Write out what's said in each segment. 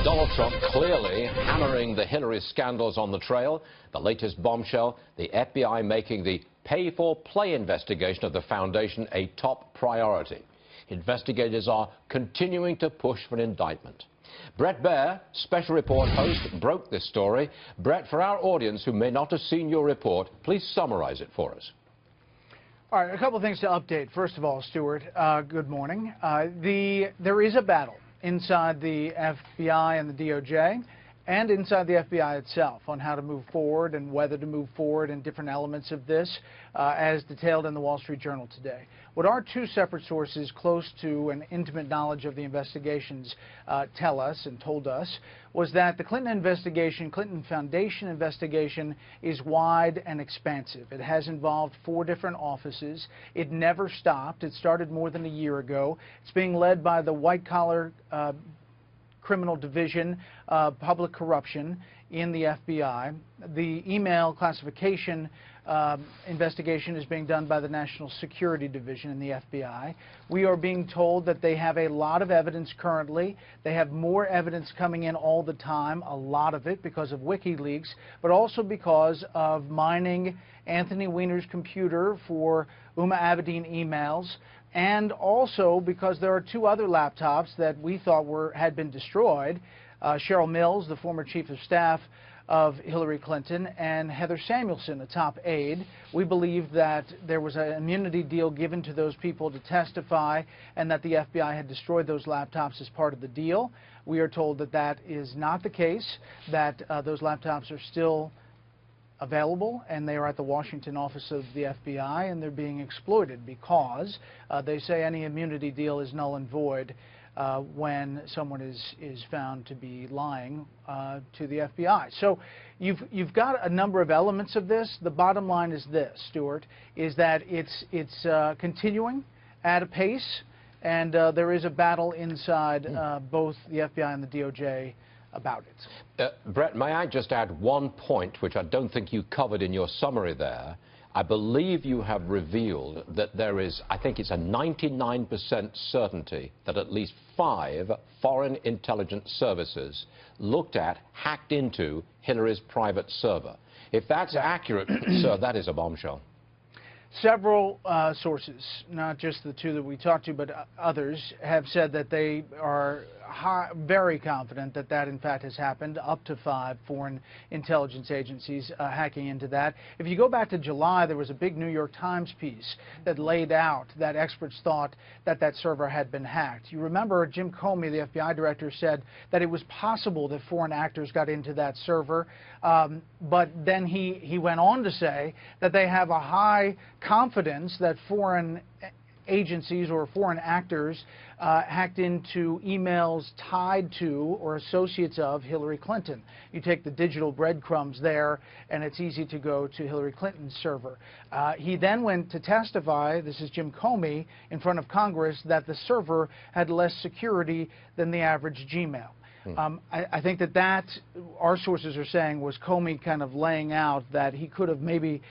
Donald Trump clearly hammering the Hillary scandals on the trail. The latest bombshell, the FBI making the pay-for-play investigation of the foundation a top priority. Investigators are continuing to push for an indictment. Bret Baier, special report host, broke this story. Bret, for our audience who may not have seen your report, please summarize it for us. All right, a couple of things to update. First of all, Stuart, good morning. There is a battle inside the FBI and the DOJ and inside the FBI itself on how to move forward and whether to move forward in different elements of this, as detailed in the Wall Street Journal today. What our two separate sources close to and intimate knowledge of the investigations tell us and told us was that the Clinton investigation, Clinton Foundation investigation, is wide and expansive. It has involved 4 different offices. It never stopped. It started more than a year ago. It's being led by the white-collar criminal division, public corruption in the FBI. The email classification investigation is being done by the National Security Division in the FBI. We are being told that they have a lot of evidence currently. They have more evidence coming in all the time, a lot of it because of WikiLeaks, but also because of mining Anthony Weiner's computer for Huma Abedin emails, and also because there are 2 other laptops that we thought had been destroyed. Cheryl Mills, the former chief of staff of Hillary Clinton, and Heather Samuelson, a top aide. We believe that there was an immunity deal given to those people to testify and that the FBI had destroyed those laptops as part of the deal. We are told that that is not the case, that those laptops are still available, and they are at the Washington office of the FBI, and they're being exploited because they say any immunity deal is null and void when someone is found to be lying to the FBI. So you've got a number of elements of this. The bottom line is this, Stuart, is that it's continuing at a pace, and there is a battle inside both the FBI and the DOJ about it. Bret, may I just add one point which I don't think you covered in your summary there. I believe you have revealed that there is, I think it's a 99% certainty that at least 5 foreign intelligence services looked at, hacked into Hillary's private server. If that's accurate, sir, that is a bombshell. Several sources, not just the 2 that we talked to, but others, have said that they are very confident that that in fact has happened, up to 5 foreign intelligence agencies hacking into that. If you go back to July, there was a big New York Times piece that laid out that experts thought that that server had been hacked. You remember Jim Comey, the FBI director, said that it was possible that foreign actors got into that server, but then he went on to say that they have a high confidence that foreign agencies or foreign actors hacked into emails tied to or associates of Hillary Clinton. You take the digital breadcrumbs there, and it's easy to go to Hillary Clinton's server. He then went to testify, this is Jim Comey, in front of Congress, that the server had less security than the average Gmail. I think that our sources are saying was Comey kind of laying out that he could have maybe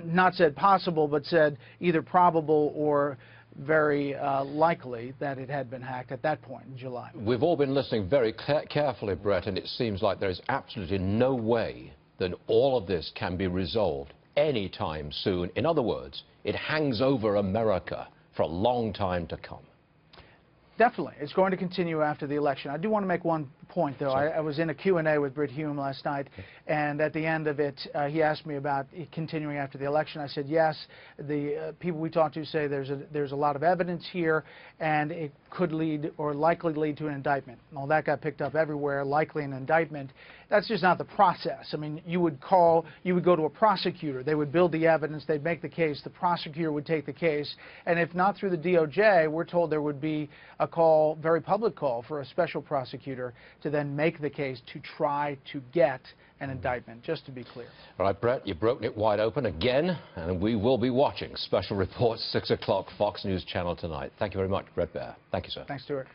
not said possible, but said either probable or very likely that it had been hacked at that point in July. We've all been listening very carefully, Bret, and it seems like there is absolutely no way that all of this can be resolved anytime soon. In other words, it hangs over America for a long time to come. Definitely. It's going to continue after the election. I do want to make one point, though. I was in a Q&A with Brit Hume last night, and at the end of it, he asked me about it continuing after the election. I said, yes, the people we talked to say there's a lot of evidence here, and it could lead or likely lead to an indictment. Well, that got picked up everywhere, likely an indictment. That's just not the process. I mean, you would go to a prosecutor. They would build the evidence. They'd make the case. The prosecutor would take the case. And if not through the DOJ, we're told there would be a call, very public call, for a special prosecutor to then make the case to try to get an indictment, just to be clear. All right, Bret, you've broken it wide open again, and we will be watching Special Report, 6 o'clock, Fox News Channel tonight. Thank you very much, Bret Baier. Thank you, sir. Thanks, Stuart.